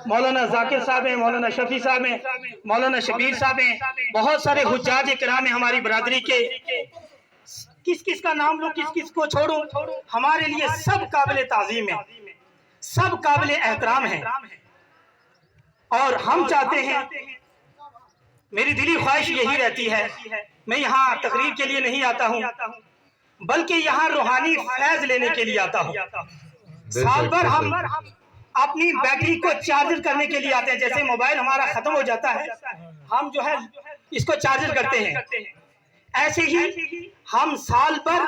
مولانا ذاکر صاحب ہیں، مولانا شفیع صاحب ہیں، مولانا شبیر صاحب ہیں، بہت سارے حجاج کرام ہیں ہماری برادری کے. کس کس کا نام لوں، کس کس کو چھوڑوں؟ ہمارے لیے سب قابل تعظیم ہیں، سب قابل احترام ہیں. اور ہم چاہتے ہیں، میری دلی خواہش یہی رہتی ہے، میں یہاں تقریر کے لیے نہیں آتا ہوں بلکہ یہاں روحانی فیض لینے کے لیے آتا ہوں. سال بھر ہم اپنی بیٹری کو چارجر کرنے کے لیے آتے ہیں. جیسے موبائل ہمارا ختم ہو جاتا ہے، ہم جو ہے اس کو چارجر کرتے ہیں، ایسے ہی ہم سال بھر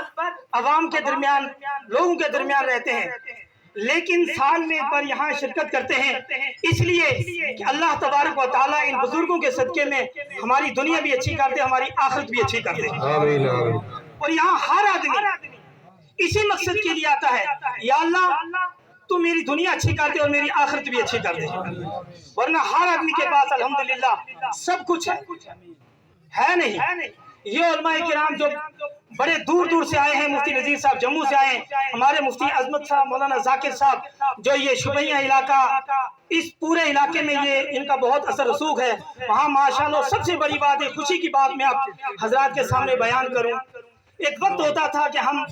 عوام کے درمیان، لوگوں کے درمیان رہتے ہیں، لیکن سال میں ایک بار یہاں شرکت کرتے ہیں، اس لیے کہ اللہ تبارک و تعالیٰ ان بزرگوں کے صدقے میں ہماری دنیا بھی اچھی کر دے، ہماری آخرت بھی اچھی کر دے. اور یہاں ہر آدمی اسی مقصد کے لیے آتا ہے، یا اللہ تو میری دنیا اچھی کر دے اور میری آخرت بھی اچھی کر دے. ورنہ ہر آدمی کے پاس الحمدللہ سب کچھ ہے نہیں. یہ علماء کرام جو بڑے دور دور سے آئے ہیں، مفتی نذیر صاحب جموں سے آئے ہیں، ہمارے مفتی عظمت صاحب، مولانا ذاکر صاحب جو یہ شبیہ علاقہ، اس پورے علاقے میں یہ ان کا بہت اثر رسوخ ہے وہاں ماشاءاللہ. سب سے بڑی بات ہے، خوشی کی بات میں آپ حضرات کے سامنے بیان کروں. ایک وقت ہوتا تھا کہ ہم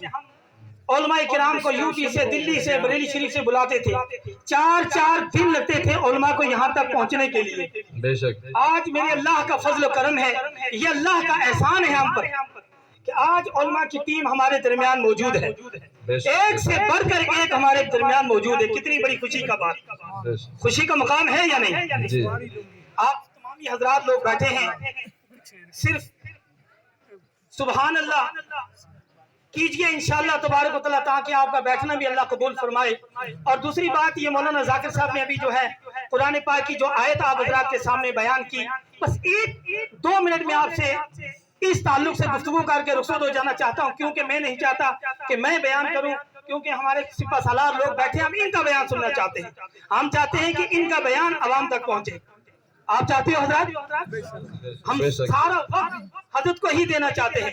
علماء کرام کو یو پی سے، دلی سے، بریلی شریف سے بلاتے تھے، 4 دن لگتے تھے علماء کو یہاں تک پہنچنے کے لیے. بے شک آج میرے اللہ کا فضل و کرم ہے، یہ اللہ کا احسان ہے ہم پر کہ آج علماء کی ٹیم ہمارے درمیان موجود ہے، ایک سے بڑھ کر ایک ہمارے درمیان موجود ہے. کتنی بڑی خوشی کا بات، خوشی کا مقام ہے یا نہیں؟ جی آپ تمامی حضرات لوگ بیٹھے ہیں، صرف سبحان اللہ کیجئے انشاءاللہ تبارک و تعالیٰ، تاکہ آپ کا بیٹھنا بھی اللہ قبول فرمائے. اور دوسری بات یہ، مولانا ذاکر صاحب نے ابھی جو ہے قرآن پاک کی جو آیت آپ حضرات کے سامنے بیان کی، بس 1-2 منٹ میں آپ سے اس تعلق سے گفتگو کر کے رخصت ہو جانا چاہتا ہوں، کیونکہ میں نہیں چاہتا کہ میں بیان کروں، کیونکہ ہمارے سپہ سالار لوگ بیٹھے ہیں، ہم ان کا بیان سننا چاہتے ہیں. ہم چاہتے ہیں کہ ان کا بیان عوام تک پہنچے. آپ چاہتے ہو حضرات؟ ہم سارا وقت حضرت کو ہی دینا چاہتے ہیں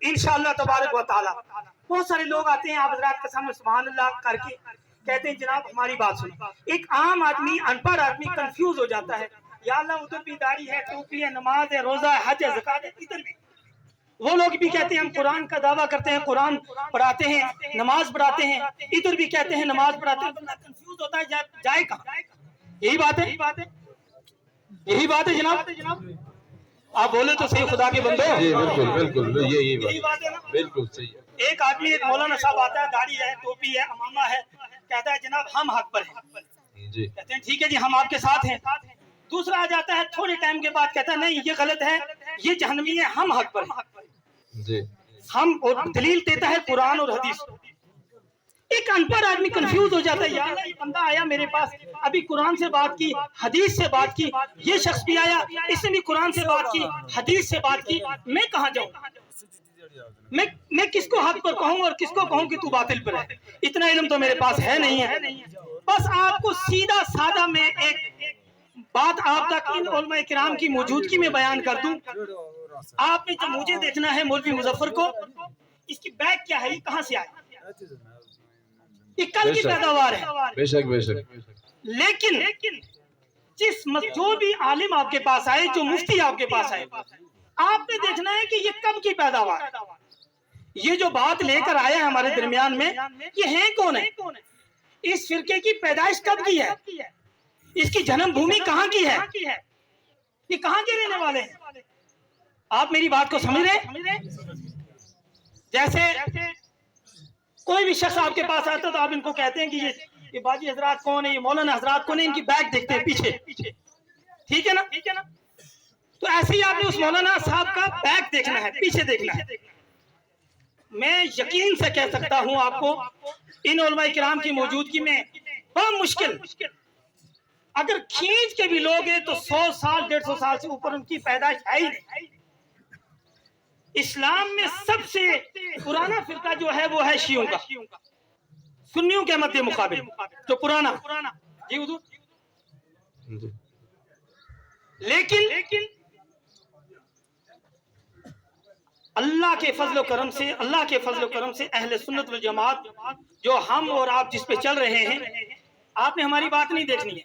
انشاءاللہ تبارک و تعالی. بہت سارے لوگ آتے ہیں آپ حضرات کے سامنے سبحان اللہ کر کے کہتے ہیں جناب ہماری بات سنیں. ایک عام آدمی، ان پڑھ آدمی کنفیوز ہو جاتا ہے، یا اللہ ادھر بھی داڑھی ہے، ٹوپی ہے، نماز ہے، روزہ ہے، حج ہے، زکات ہے، ادھر بھی. وہ لوگ بھی کہتے ہیں ہم قرآن کا دعویٰ کرتے ہیں، قرآن پڑھاتے ہیں، نماز پڑھاتے ہیں، ادھر بھی کہتے ہیں نماز پڑھاتے ہیں. بندہ کنفیوز ہوتا ہے جائے کہاں؟ یہی بات ہے جناب. آپ بولے تو صحیح خدا کے بندو. جی بالکل یہی بات ہے نا، بالکل صحیح. ایک آدمی، ایک مولانا صاحب آتا ہے، داڑھی ہے، ٹوپی ہے، امامہ ہے، کہتا ہے جناب ہم حق پر ہیں. جی کہتے ہیں ٹھیک ہے جی ہم آپ کے ساتھ ہیں. دوسرا آ جاتا ہے تھوڑے ٹائم کے بعد، کہتا ہے نہیں یہ غلط ہے، یہ جہنمی ہے، ہم حق پر ہیں. جی ہم اور دلیل دیتا ہے قرآن اور حدیث. ایک ان پڑھ آدمی کنفیوز ہو جاتا ہے، یا اللہ یہ بندہ آیا میرے پاس، ابھی قرآن سے بات کی، حدیث سے بات کی، یہ شخص بھی آیا، اس نے بھی قرآن سے بات کی، حدیث سے بات کی، میں کہاں جاؤں؟ میں کس کو حق پر کہوں اور کس کو کہوں کہ تو باطل پر ہے؟ اتنا علم تو میرے پاس ہے نہیں ہے. بس آپ کو سیدھا سادہ میں ایک بات آپ تک ان علماء کرام کی موجودگی میں بیان کر دوں. آپ نے جو مجھے دیکھنا ہے مولوی مظفر کو، اس کی بیک کیا ہے، یہ کہاں سے آیا؟ یہ کل کی پیداوار ہے. بے شک لیکن جو بھی عالم آپ کے پاس آئے، جو مفتی آپ کے پاس آئے، آپ نے دیکھنا ہے کہ یہ کب کی پیداوار ہے. یہ جو بات لے کر آیا ہے ہمارے درمیان میں، یہ ہے کون ہے؟ اس فرقے کی پیدائش کب کی ہے؟ اس کی جنم بھومی کہاں کی ہے؟ یہ کہاں کے رہنے والے ہیں؟ آپ میری بات کو سمجھ رہے؟ جیسے کوئی بھی شخص آپ کے پاس آتا ہے تو آپ ان کو کہتے ہیں کہ یہ باجی حضرات کون ہے، یہ مولانا حضرات کون ہے، ان کی بیک دیکھتے ہیں پیچھے. ٹھیک ہے نا؟ تو ایسے ہی آپ نے اس مولانا صاحب کا بیک دیکھنا ہے، پیچھے دیکھنا ہے. میں یقین سے کہہ سکتا ہوں آپ کو، ان علماء کرام کی موجودگی میں بڑا مشکل، اگر کھینچ کے بھی لوگ ہیں تو 100 سال 150 سال سے اوپر ان کی پیدائش ہے ہی نہیں. اسلام میں سب سے پرانا فرقہ جو ہے وہ ہے شیعوں کا، سنیوں کے مد مقابل جو پرانا. جی حضور. لیکن اللہ کے فضل و کرم سے اہل سنت والجماعت جو ہم اور آپ جس پہ چل رہے ہیں، آپ نے ہماری بات نہیں دیکھنی ہے.